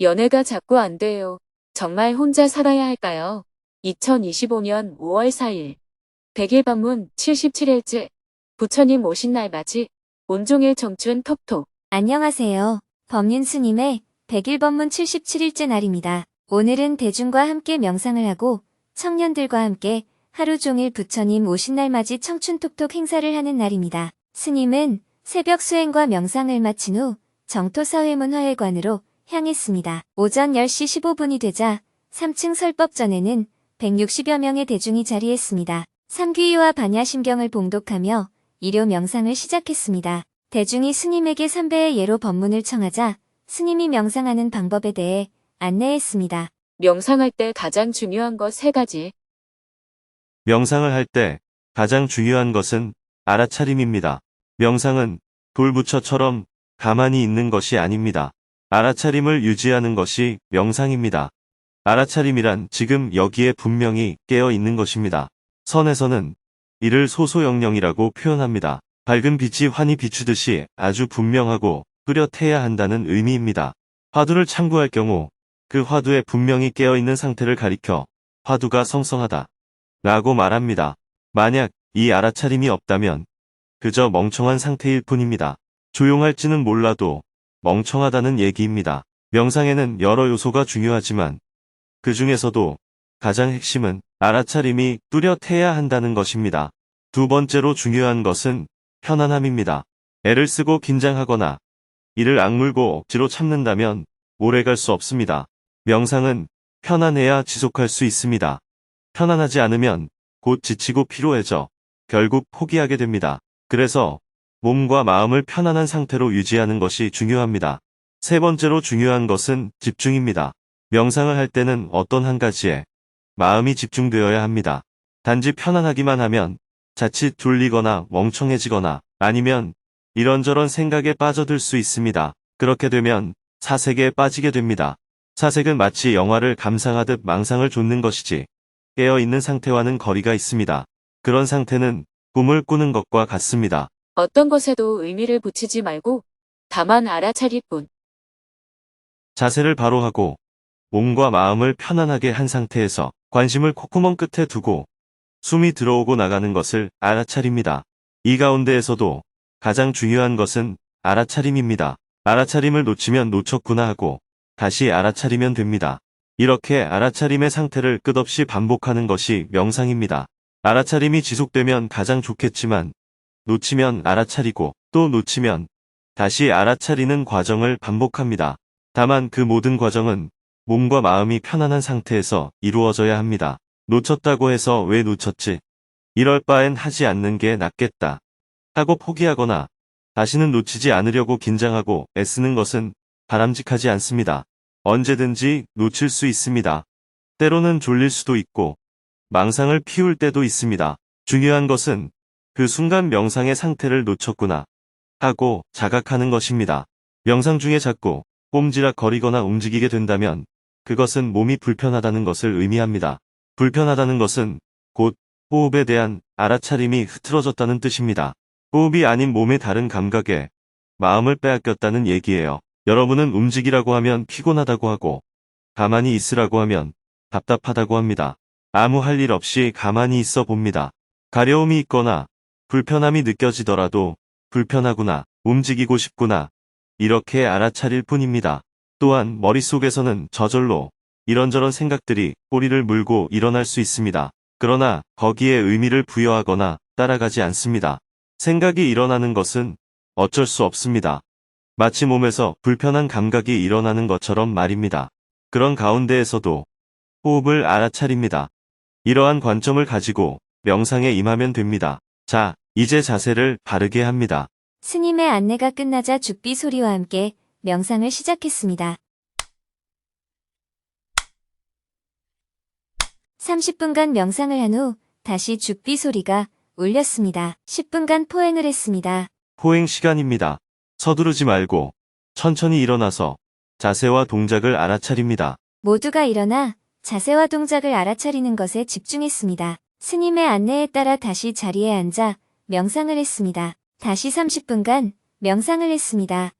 연애가 자꾸 안 돼요. 정말 혼자 살아야 할까요? 2025년 5월 4일. 100일 방문 77일째. 부처님 오신 날 맞이. 온종일 청춘 톡톡. 안녕하세요. 법륜 스님의 100일 법문 77일째 날입니다. 오늘은 대중과 함께 명상을 하고 청년들과 함께 하루 종일 부처님 오신 날 맞이 청춘톡톡 행사를 하는 날입니다. 스님은 새벽 수행과 명상을 마친 후 정토사회문 화회관으로 향했습니다. 오전 10시 15분이 되자 3층 설법전에는 160여 명의 대중이 자리했습니다. 삼귀와 반야심경을 봉독하며 일요 명상을 시작했습니다. 대중이 스님에게 삼배의 예로 법문을 청하자 스님이 명상하는 방법에 대해 안내했습니다. 명상할 때 가장 중요한 것 3가지. 명상을 할 때 가장 중요한 것은 알아차림입니다. 명상은 돌부처처럼 가만히 있는 것이 아닙니다. 알아차림을 유지하는 것이 명상입니다. 알아차림이란 지금 여기에 분명히 깨어 있는 것입니다. 선에서는 이를 소소영령이라고 표현합니다. 밝은 빛이 환히 비추듯이 아주 분명하고 뚜렷해야 한다는 의미입니다. 화두를 참고할 경우 그 화두에 분명히 깨어 있는 상태를 가리켜 화두가 성성하다 라고 말합니다. 만약 이 알아차림이 없다면 그저 멍청한 상태일 뿐입니다. 조용할지는 몰라도 멍청하다는 얘기입니다. 명상에는 여러 요소가 중요하지만 그 중에서도 가장 핵심은 알아차림이 뚜렷해야 한다는 것입니다. 두 번째로 중요한 것은 편안함입니다. 애를 쓰고 긴장하거나 이를 악물고 억지로 참는다면 오래 갈 수 없습니다. 명상은 편안해야 지속할 수 있습니다. 편안하지 않으면 곧 지치고 피로해져 결국 포기하게 됩니다. 그래서 몸과 마음을 편안한 상태로 유지하는 것이 중요합니다. 세 번째로 중요한 것은 집중입니다. 명상을 할 때는 어떤 한 가지에 마음이 집중되어야 합니다. 단지 편안하기만 하면 자칫 졸리거나 멍청해지거나 아니면 이런저런 생각에 빠져들 수 있습니다. 그렇게 되면 사색에 빠지게 됩니다. 사색은 마치 영화를 감상하듯 망상을 좇는 것이지 깨어있는 상태와는 거리가 있습니다. 그런 상태는 꿈을 꾸는 것과 같습니다. 어떤 것에도 의미를 붙이지 말고 다만 알아차릴 뿐. 자세를 바로 하고 몸과 마음을 편안하게 한 상태에서 관심을 콧구멍 끝에 두고 숨이 들어오고 나가는 것을 알아차립니다. 이 가운데에서도 가장 중요한 것은 알아차림입니다. 알아차림을 놓치면 놓쳤구나 하고 다시 알아차리면 됩니다. 이렇게 알아차림의 상태를 끝없이 반복하는 것이 명상입니다. 알아차림이 지속되면 가장 좋겠지만 놓치면 알아차리고 또 놓치면 다시 알아차리는 과정을 반복합니다. 다만 그 모든 과정은 몸과 마음이 편안한 상태에서 이루어져야 합니다. 놓쳤다고 해서 왜 놓쳤지? 이럴 바엔 하지 않는 게 낫겠다 하고 포기하거나 다시는 놓치지 않으려고 긴장하고 애쓰는 것은 바람직하지 않습니다. 언제든지 놓칠 수 있습니다. 때로는 졸릴 수도 있고 망상을 피울 때도 있습니다. 중요한 것은 그 순간 명상의 상태를 놓쳤구나 하고 자각하는 것입니다. 명상 중에 자꾸 꼼지락 거리거나 움직이게 된다면 그것은 몸이 불편하다는 것을 의미합니다. 불편하다는 것은 곧 호흡에 대한 알아차림이 흐트러졌다는 뜻입니다. 호흡이 아닌 몸의 다른 감각에 마음을 빼앗겼다는 얘기예요. 여러분은 움직이라고 하면 피곤하다고 하고 가만히 있으라고 하면 답답하다고 합니다. 아무 할 일 없이 가만히 있어 봅니다. 가려움이 있거나 불편함이 느껴지더라도 불편하구나, 움직이고 싶구나 이렇게 알아차릴 뿐입니다. 또한 머릿속에서는 저절로 이런저런 생각들이 꼬리를 물고 일어날 수 있습니다. 그러나 거기에 의미를 부여하거나 따라가지 않습니다. 생각이 일어나는 것은 어쩔 수 없습니다. 마치 몸에서 불편한 감각이 일어나는 것처럼 말입니다. 그런 가운데에서도 호흡을 알아차립니다. 이러한 관점을 가지고 명상에 임하면 됩니다. 자, 이제 자세를 바르게 합니다. 스님의 안내가 끝나자 죽비 소리와 함께 명상을 시작했습니다. 30분간 명상을 한 후 다시 죽비 소리가 울렸습니다. 10분간 포행을 했습니다. 포행 시간입니다. 서두르지 말고 천천히 일어나서 자세와 동작을 알아차립니다. 모두가 일어나 자세와 동작을 알아차리는 것에 집중했습니다. 스님의 안내에 따라 다시 자리에 앉아 명상을 했습니다. 다시 30분간 명상을 했습니다.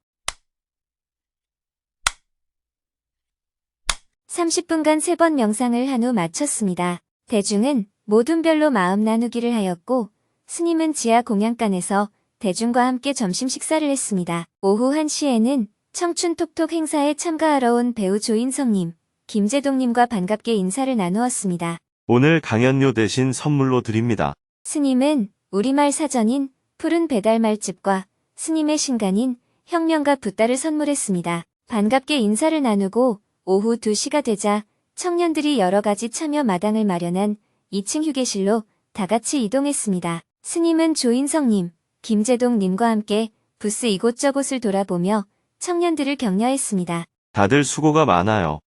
30분간 3번 명상을 한 후 마쳤습니다. 대중은 모둠별로 마음 나누기를 하였고 스님은 지하 공양간에서 대중과 함께 점심 식사를 했습니다. 오후 1시에는 청춘톡톡 행사에 참가하러 온 배우 조인성님, 김재동님과 반갑게 인사를 나누었습니다. 오늘 강연료 대신 선물로 드립니다. 스님은 우리말 사전인 푸른 배달말집과 스님의 신간인 혁명과 붓다를 선물했습니다. 반갑게 인사를 나누고 오후 2시가 되자 청년들이 여러 가지 참여 마당을 마련한 2층 휴게실로 다 같이 이동했습니다. 스님은 조인성님, 김재동님과 함께 부스 이곳저곳을 돌아보며 청년들을 격려했습니다. 다들 수고가 많아요.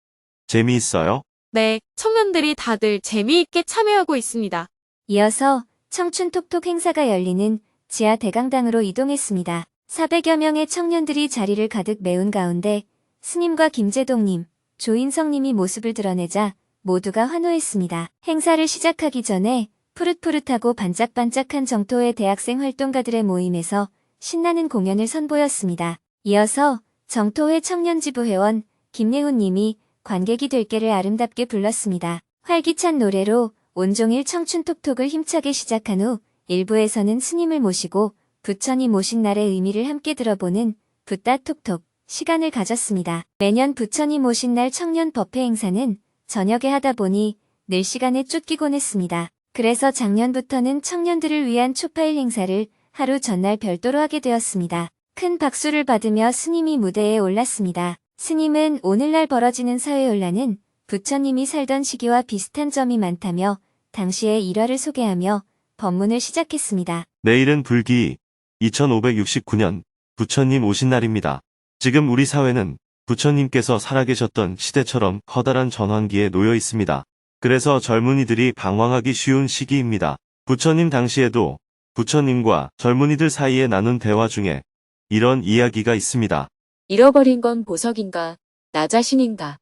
재미있어요? 네, 청년들이 다들 재미있게 참여하고 있습니다. 이어서 청춘톡톡 행사가 열리는 지하 대강당으로 이동했습니다. 400여 명의 청년들이 자리를 가득 메운 가운데 스님과 김재동님, 조인성님이 모습을 드러내자 모두가 환호했습니다. 행사를 시작하기 전에 푸릇푸릇하고 반짝반짝한 정토의 대학생 활동가들의 모임에서 신나는 공연을 선보였습니다. 이어서 정토회 청년지부 회원 김예훈님이 관객이 될게를 아름답게 불렀습니다. 활기찬 노래로 온종일 청춘톡톡을 힘차게 시작한 후 1부에서는 스님을 모시고 부처님 오신 날의 의미를 함께 들어보는 붓다톡톡 시간을 가졌습니다. 매년 부처님 오신 날 청년 법회 행사는 저녁에 하다 보니 늘 시간에 쫓기곤 했습니다. 그래서 작년부터는 청년들을 위한 초파일 행사를 하루 전날 별도로 하게 되었습니다. 큰 박수를 받으며 스님이 무대에 올랐습니다. 스님은 오늘날 벌어지는 사회혼란은 부처님이 살던 시기와 비슷한 점이 많다며 당시의 일화를 소개하며 법문을 시작했습니다. 내일은 불기 2569년 부처님 오신 날입니다. 지금 우리 사회는 부처님께서 살아계셨던 시대처럼 커다란 전환기에 놓여 있습니다. 그래서 젊은이들이 방황하기 쉬운 시기입니다. 부처님 당시에도 부처님과 젊은이들 사이에 나눈 대화 중에 이런 이야기가 있습니다. 잃어버린 건 보석인가, 나 자신인가.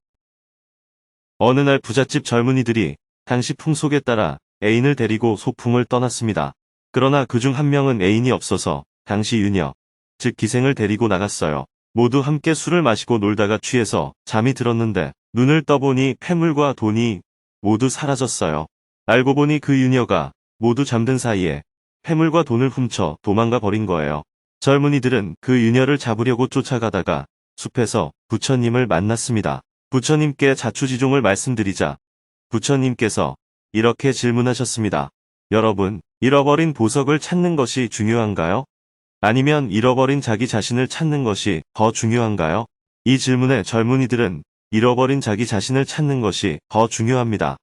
어느 날 부잣집 젊은이들이 당시 풍속에 따라 애인을 데리고 소풍을 떠났습니다. 그러나 그중 한 명은 애인이 없어서 당시 유녀, 즉 기생을 데리고 나갔어요. 모두 함께 술을 마시고 놀다가 취해서 잠이 들었는데 눈을 떠보니 폐물과 돈이 모두 사라졌어요. 알고 보니 그 유녀가 모두 잠든 사이에 폐물과 돈을 훔쳐 도망가 버린 거예요. 젊은이들은 그 유녀를 잡으려고 쫓아가다가 숲에서 부처님을 만났습니다. 부처님께 자초지종을 말씀드리자 부처님께서 이렇게 질문하셨습니다. 여러분, 잃어버린 보석을 찾는 것이 중요한가요? 아니면 잃어버린 자기 자신을 찾는 것이 더 중요한가요? 이 질문에 젊은이들은 잃어버린 자기 자신을 찾는 것이 더 중요합니다.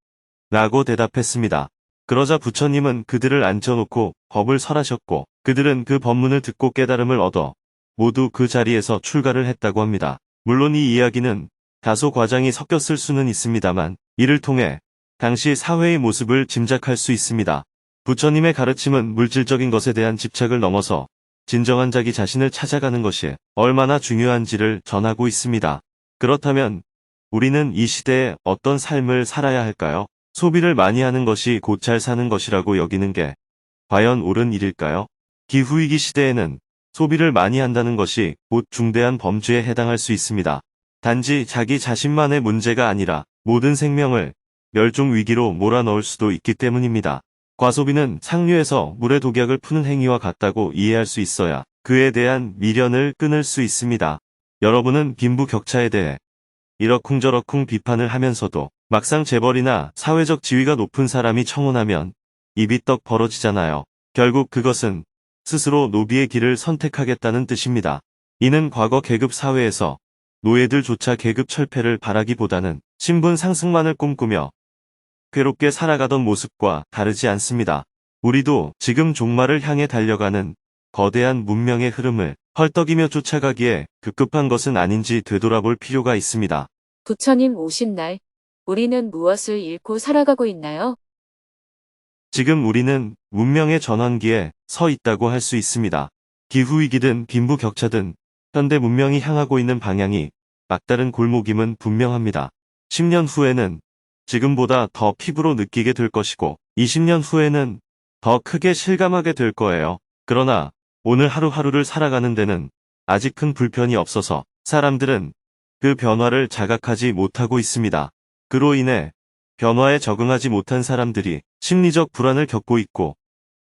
라고 대답했습니다. 그러자 부처님은 그들을 앉혀놓고 법을 설하셨고 그들은 그 법문을 듣고 깨달음을 얻어 모두 그 자리에서 출가를 했다고 합니다. 물론 이 이야기는 다소 과장이 섞였을 수는 있습니다만 이를 통해 당시 사회의 모습을 짐작할 수 있습니다. 부처님의 가르침은 물질적인 것에 대한 집착을 넘어서 진정한 자기 자신을 찾아가는 것이 얼마나 중요한지를 전하고 있습니다. 그렇다면 우리는 이 시대에 어떤 삶을 살아야 할까요? 소비를 많이 하는 것이 곧 잘 사는 것이라고 여기는 게 과연 옳은 일일까요? 기후위기 시대에는 소비를 많이 한다는 것이 곧 중대한 범죄에 해당할 수 있습니다. 단지 자기 자신만의 문제가 아니라 모든 생명을 멸종 위기로 몰아넣을 수도 있기 때문입니다. 과소비는 상류에서 물의 독약을 푸는 행위와 같다고 이해할 수 있어야 그에 대한 미련을 끊을 수 있습니다. 여러분은 빈부격차에 대해 이러쿵저러쿵 비판을 하면서도 막상 재벌이나 사회적 지위가 높은 사람이 청혼하면 입이 떡 벌어지잖아요. 결국 그것은 스스로 노비의 길을 선택하겠다는 뜻입니다. 이는 과거 계급 사회에서 노예들조차 계급 철폐를 바라기보다는 신분 상승만을 꿈꾸며 괴롭게 살아가던 모습과 다르지 않습니다. 우리도 지금 종말을 향해 달려가는 거대한 문명의 흐름을 헐떡이며 쫓아가기에 급급한 것은 아닌지 되돌아볼 필요가 있습니다. 부처님 오신 날, 우리는 무엇을 잃고 살아가고 있나요? 지금 우리는 문명의 전환기에 서 있다고 할 수 있습니다. 기후위기든 빈부격차든 현대 문명이 향하고 있는 방향이 막다른 골목임은 분명합니다. 10년 후에는 지금보다 더 피부로 느끼게 될 것이고 20년 후에는 더 크게 실감하게 될 거예요. 그러나 오늘 하루하루를 살아가는 데는 아직 큰 불편이 없어서 사람들은 그 변화를 자각하지 못하고 있습니다. 그로 인해 변화에 적응하지 못한 사람들이 심리적 불안을 겪고 있고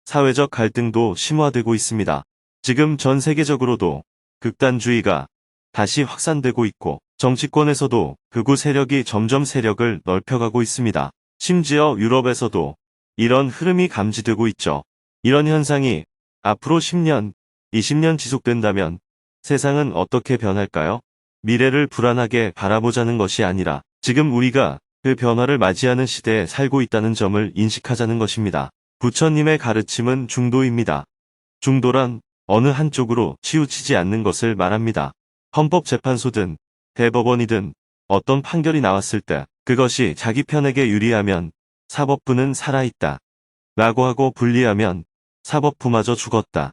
사회적 갈등도 심화되고 있습니다. 지금 전 세계적으로도 극단주의가 다시 확산되고 있고 정치권에서도 극우 세력이 점점 세력을 넓혀가고 있습니다. 심지어 유럽에서도 이런 흐름이 감지되고 있죠. 이런 현상이 앞으로 10년, 20년 지속된다면 세상은 어떻게 변할까요? 미래를 불안하게 바라보자는 것이 아니라 지금 우리가 그 변화를 맞이하는 시대에 살고 있다는 점을 인식하자는 것입니다. 부처님의 가르침은 중도입니다. 중도란 어느 한쪽으로 치우치지 않는 것을 말합니다. 헌법재판소든 대법원이든 어떤 판결이 나왔을 때 그것이 자기 편에게 유리하면 사법부는 살아있다. 라고 하고 불리하면 사법부마저 죽었다.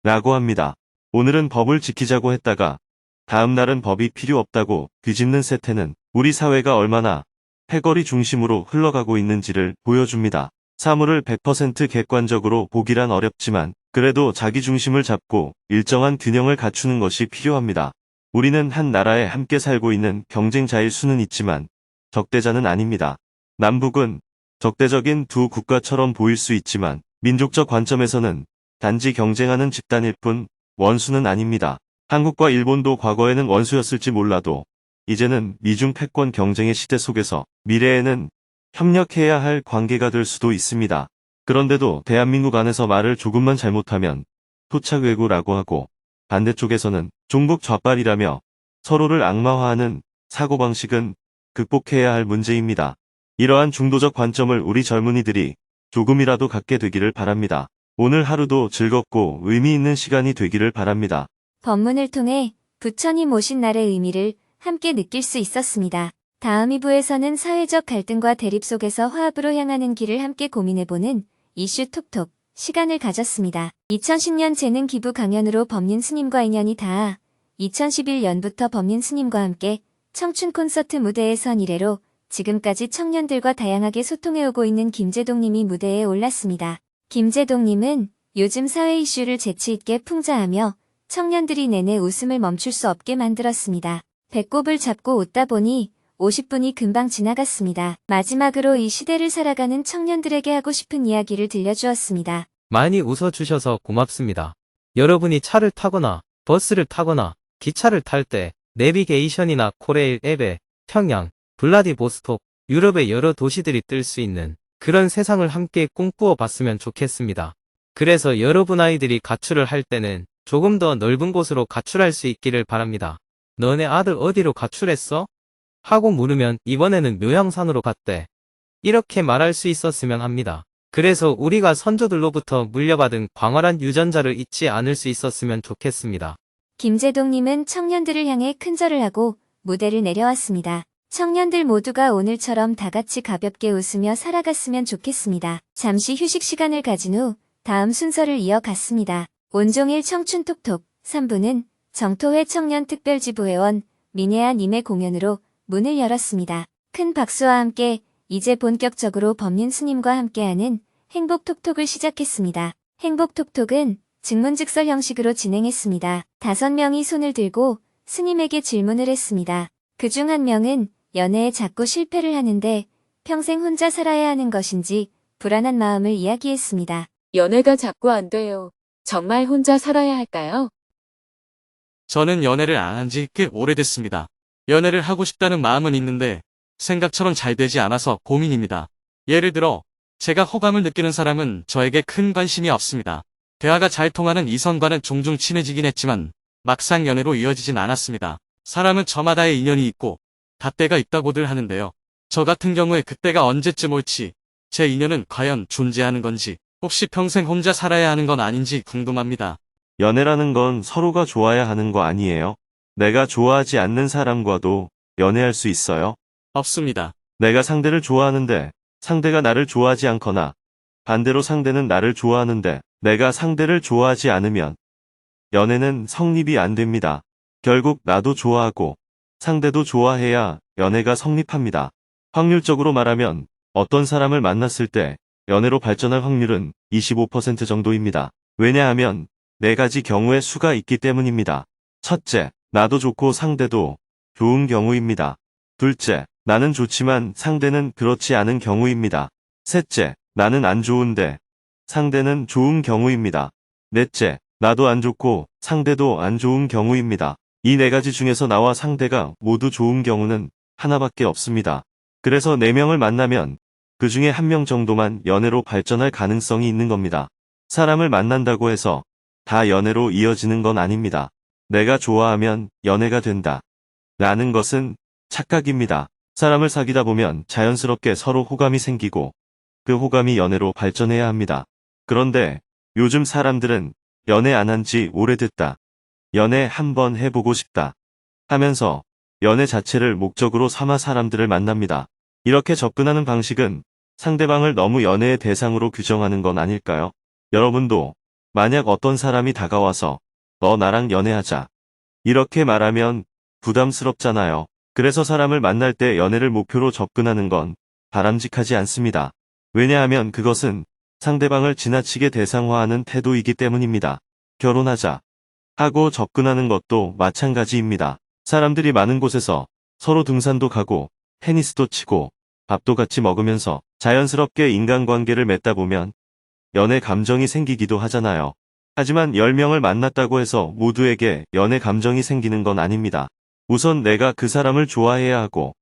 라고 합니다. 오늘은 법을 지키자고 했다가 다음 날은 법이 필요 없다고 뒤집는 세태는 우리 사회가 얼마나 패거리 중심으로 흘러가고 있는지를 보여줍니다. 사물을 100% 객관적으로 보기란 어렵지만 그래도 자기 중심을 잡고 일정한 균형을 갖추는 것이 필요합니다. 우리는 한 나라에 함께 살고 있는 경쟁자일 수는 있지만 적대자는 아닙니다. 남북은 적대적인 두 국가처럼 보일 수 있지만 민족적 관점에서는 단지 경쟁하는 집단일 뿐 원수는 아닙니다. 한국과 일본도 과거에는 원수였을지 몰라도 이제는 미중 패권 경쟁의 시대 속에서 미래에는 협력해야 할 관계가 될 수도 있습니다. 그런데도 대한민국 안에서 말을 조금만 잘못하면 토착외구라고 하고 반대쪽에서는 종북 좌빨이라며 서로를 악마화하는 사고방식은 극복해야 할 문제입니다. 이러한 중도적 관점을 우리 젊은이들이 조금이라도 갖게 되기를 바랍니다. 오늘 하루도 즐겁고 의미 있는 시간이 되기를 바랍니다. 법문을 통해 부처님 오신 날의 의미를 함께 느낄 수 있었습니다. 다음 2부에서는 사회적 갈등과 대립 속에서 화합으로 향하는 길을 함께 고민해보는 이슈 톡톡 시간을 가졌습니다. 2010년 재능 기부 강연으로 법륜 스님과 인연이 닿아 2011년부터 법륜 스님과 함께 청춘 콘서트 무대에 선 이래로 지금까지 청년들과 다양하게 소통해오고 있는 김재동 님이 무대에 올랐습니다. 김재동 님은 요즘 사회 이슈를 재치있게 풍자하며 청년들이 내내 웃음을 멈출 수 없게 만들었습니다. 배꼽을 잡고 웃다 보니 50분이 금방 지나갔습니다. 마지막으로 이 시대를 살아가는 청년들에게 하고 싶은 이야기를 들려주었습니다. 많이 웃어주셔서 고맙습니다. 여러분이 차를 타거나 버스를 타거나 기차를 탈 때 내비게이션이나 코레일 앱에 평양, 블라디보스톡, 유럽의 여러 도시들이 뜰 수 있는 그런 세상을 함께 꿈꾸어 봤으면 좋겠습니다. 그래서 여러분 아이들이 가출을 할 때는 조금 더 넓은 곳으로 가출할 수 있기를 바랍니다. 너네 아들 어디로 가출했어? 하고 물으면 이번에는 묘향산으로 갔대. 이렇게 말할 수 있었으면 합니다. 그래서 우리가 선조들로부터 물려받은 광활한 유전자를 잊지 않을 수 있었으면 좋겠습니다. 김재동님은 청년들을 향해 큰절을 하고 무대를 내려왔습니다. 청년들 모두가 오늘처럼 다 같이 가볍게 웃으며 살아갔으면 좋겠습니다. 잠시 휴식 시간을 가진 후 다음 순서를 이어갔습니다. 온종일 청춘톡톡 3부는 정토회 청년특별지부회원 민혜아 님의 공연으로 문을 열었습니다. 큰 박수와 함께 이제 본격적으로 법륜 스님과 함께하는 행복톡톡을 시작했습니다. 행복톡톡은 증문즉설 형식으로 진행했습니다. 5명이 손을 들고 스님에게 질문을 했습니다. 그중 한 명은 연애에 자꾸 실패를 하는데 평생 혼자 살아야 하는 것인지 불안한 마음을 이야기했습니다. 연애가 자꾸 안 돼요. 정말 혼자 살아야 할까요? 저는 연애를 안 한 지 꽤 오래됐습니다. 연애를 하고 싶다는 마음은 있는데 생각처럼 잘 되지 않아서 고민입니다. 예를 들어 제가 호감을 느끼는 사람은 저에게 큰 관심이 없습니다. 대화가 잘 통하는 이성과는 종종 친해지긴 했지만 막상 연애로 이어지진 않았습니다. 사람은 저마다의 인연이 있고 닷때가 있다고들 하는데요. 저 같은 경우에 그때가 언제쯤 올지, 제 인연은 과연 존재하는 건지, 혹시 평생 혼자 살아야 하는 건 아닌지 궁금합니다. 연애라는 건 서로가 좋아야 하는 거 아니에요? 내가 좋아하지 않는 사람과도 연애할 수 있어요? 없습니다. 내가 상대를 좋아하는데 상대가 나를 좋아하지 않거나 반대로 상대는 나를 좋아하는데 내가 상대를 좋아하지 않으면 연애는 성립이 안 됩니다. 결국 나도 좋아하고 상대도 좋아해야 연애가 성립합니다. 확률적으로 말하면 어떤 사람을 만났을 때 연애로 발전할 확률은 25% 정도입니다. 왜냐하면 4가지 경우의 수가 있기 때문입니다. 첫째, 나도 좋고 상대도 좋은 경우입니다. 둘째, 나는 좋지만 상대는 그렇지 않은 경우입니다. 셋째, 나는 안 좋은데 상대는 좋은 경우입니다. 넷째, 나도 안 좋고 상대도 안 좋은 경우입니다. 이 4가지 중에서 나와 상대가 모두 좋은 경우는 하나밖에 없습니다. 그래서 4명을 만나면 그 중에 1명 정도만 연애로 발전할 가능성이 있는 겁니다. 사람을 만난다고 해서 다 연애로 이어지는 건 아닙니다. 내가 좋아하면 연애가 된다. 라는 것은 착각입니다. 사람을 사귀다 보면 자연스럽게 서로 호감이 생기고 그 호감이 연애로 발전해야 합니다. 그런데 요즘 사람들은 연애 안 한 지 오래됐다. 연애 한번 해보고 싶다. 하면서 연애 자체를 목적으로 삼아 사람들을 만납니다. 이렇게 접근하는 방식은 상대방을 너무 연애의 대상으로 규정하는 건 아닐까요? 여러분도 만약 어떤 사람이 다가와서 너 나랑 연애하자. 이렇게 말하면 부담스럽잖아요. 그래서 사람을 만날 때 연애를 목표로 접근하는 건 바람직하지 않습니다. 왜냐하면 그것은 상대방을 지나치게 대상화하는 태도이기 때문입니다. 결혼하자 하고 접근하는 것도 마찬가지입니다. 사람들이 많은 곳에서 서로 등산도 가고 테니스도 치고 밥도 같이 먹으면서 자연스럽게 인간관계를 맺다 보면 연애 감정이 생기기도 하잖아요. 하지만 10명을 만났다고 해서 모두에게 연애 감정이 생기는 건 아닙니다. 우선 내가 그 사람을 좋아해야 하고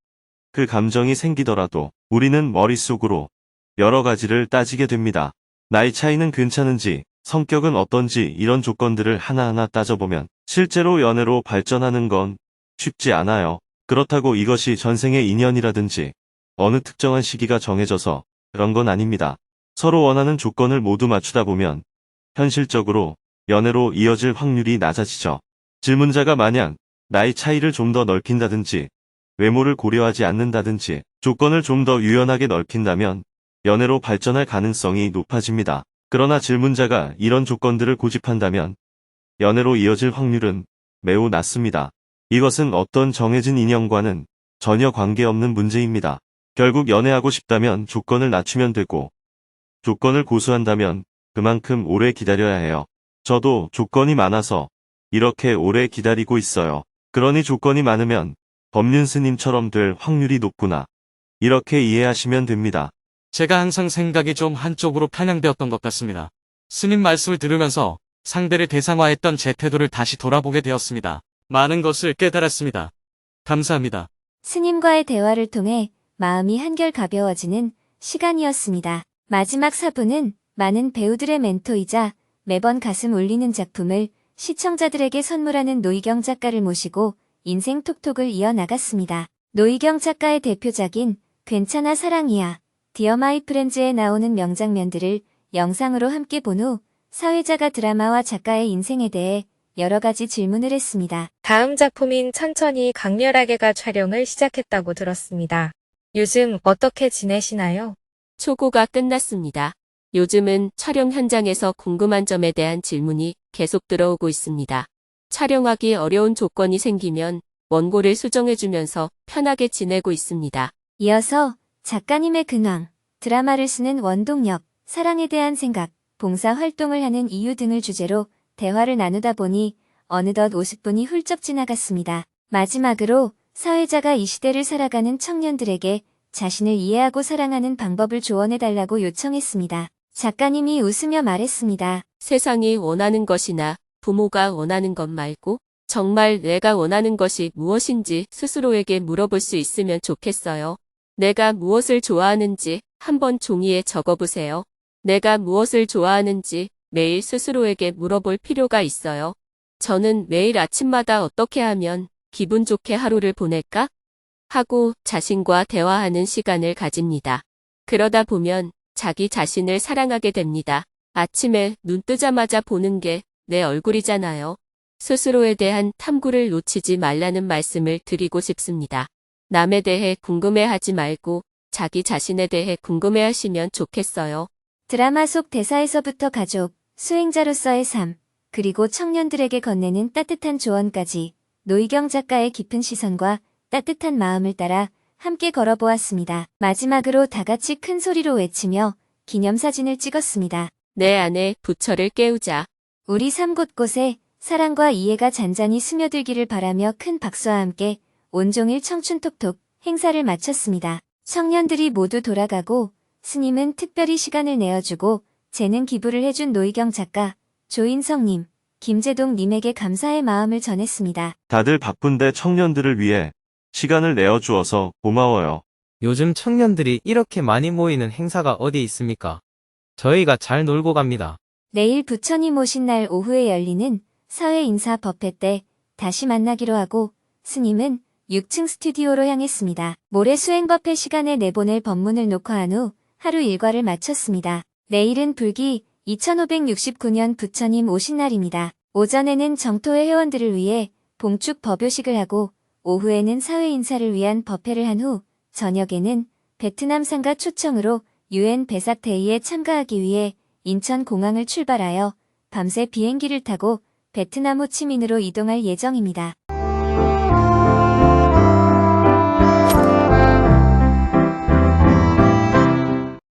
그 감정이 생기더라도 우리는 머릿속으로 여러 가지를 따지게 됩니다. 나이 차이는 괜찮은지, 성격은 어떤지 이런 조건들을 하나하나 따져보면 실제로 연애로 발전하는 건 쉽지 않아요. 그렇다고 이것이 전생의 인연이라든지 어느 특정한 시기가 정해져서 그런 건 아닙니다. 서로 원하는 조건을 모두 맞추다 보면 현실적으로 연애로 이어질 확률이 낮아지죠. 질문자가 만약 나이 차이를 좀 더 넓힌다든지 외모를 고려하지 않는다든지 조건을 좀 더 유연하게 넓힌다면 연애로 발전할 가능성이 높아집니다. 그러나 질문자가 이런 조건들을 고집한다면 연애로 이어질 확률은 매우 낮습니다. 이것은 어떤 정해진 인연과는 전혀 관계없는 문제입니다. 결국 연애하고 싶다면 조건을 낮추면 되고 조건을 고수한다면 그만큼 오래 기다려야 해요. 저도 조건이 많아서 이렇게 오래 기다리고 있어요. 그러니 조건이 많으면 법륜 스님처럼 될 확률이 높구나. 이렇게 이해하시면 됩니다. 제가 항상 생각이 좀 한쪽으로 편향되었던 것 같습니다. 스님 말씀을 들으면서 상대를 대상화했던 제 태도를 다시 돌아보게 되었습니다. 많은 것을 깨달았습니다. 감사합니다. 스님과의 대화를 통해 마음이 한결 가벼워지는 시간이었습니다. 마지막 4부는 많은 배우들의 멘토이자 매번 가슴 울리는 작품을 시청자들에게 선물하는 노희경 작가를 모시고 인생 톡톡을 이어나갔습니다. 노희경 작가의 대표작인 괜찮아 사랑이야, 디어 마이 프렌즈에 나오는 명장면들을 영상으로 함께 본 후 사회자가 드라마와 작가의 인생에 대해 여러 가지 질문을 했습니다. 다음 작품인 천천히 강렬하게가 촬영을 시작했다고 들었습니다. 요즘 어떻게 지내시나요? 초고가 끝났습니다. 요즘은 촬영 현장에서 궁금한 점에 대한 질문이 계속 들어오고 있습니다. 촬영하기 어려운 조건이 생기면 원고를 수정해주면서 편하게 지내고 있습니다. 이어서 작가님의 근황, 드라마를 쓰는 원동력, 사랑에 대한 생각, 봉사 활동을 하는 이유 등을 주제로 대화를 나누다 보니 어느덧 50분이 훌쩍 지나갔습니다. 마지막으로 사회자가 이 시대를 살아가는 청년들에게 자신을 이해하고 사랑하는 방법을 조언해달라고 요청했습니다. 작가님이 웃으며 말했습니다. 세상이 원하는 것이나 부모가 원하는 것 말고 정말 내가 원하는 것이 무엇인지 스스로에게 물어볼 수 있으면 좋겠어요. 내가 무엇을 좋아하는지 한번 종이에 적어보세요. 내가 무엇을 좋아하는지 매일 스스로에게 물어볼 필요가 있어요. 저는 매일 아침마다 어떻게 하면 기분 좋게 하루를 보낼까? 하고 자신과 대화하는 시간을 가집니다. 그러다 보면 자기 자신을 사랑하게 됩니다. 아침에 눈 뜨자마자 보는 게 내 얼굴이잖아요. 스스로에 대한 탐구를 놓치지 말라는 말씀을 드리고 싶습니다. 남에 대해 궁금해하지 말고 자기 자신에 대해 궁금해하시면 좋겠어요. 드라마 속 대사에서부터 가족, 수행자로서의 삶, 그리고 청년들에게 건네는 따뜻한 조언까지 노희경 작가의 깊은 시선과 따뜻한 마음을 따라 함께 걸어보았습니다. 마지막으로 다 같이 큰 소리로 외치며 기념사진을 찍었습니다. 내 안에 부처를 깨우자. 우리 삶 곳곳에 사랑과 이해가 잔잔히 스며들기를 바라며 큰 박수와 함께 온종일 청춘톡톡 행사를 마쳤습니다. 청년들이 모두 돌아가고 스님은 특별히 시간을 내어주고 재능 기부를 해준 노희경 작가, 조인성님, 김재동님에게 감사의 마음을 전했습니다. 다들 바쁜데 청년들을 위해 시간을 내어주어서 고마워요. 요즘 청년들이 이렇게 많이 모이는 행사가 어디 있습니까? 저희가 잘 놀고 갑니다. 내일 부처님 오신 날 오후에 열리는 사회 인사 법회 때 다시 만나기로 하고 스님은 6층 스튜디오로 향했습니다. 모레 수행법회 시간에 내보낼 법문을 녹화한 후 하루 일과를 마쳤습니다. 내일은 불기 2569년 부처님 오신 날입니다. 오전에는 정토회 회원들을 위해 봉축 법요식을 하고 오후에는 사회 인사를 위한 법회를 한 후 저녁에는 베트남 상가 초청으로 UN 베삭데이에 참가하기 위해 인천공항을 출발하여 밤새 비행기를 타고 베트남 호치민으로 이동할 예정입니다.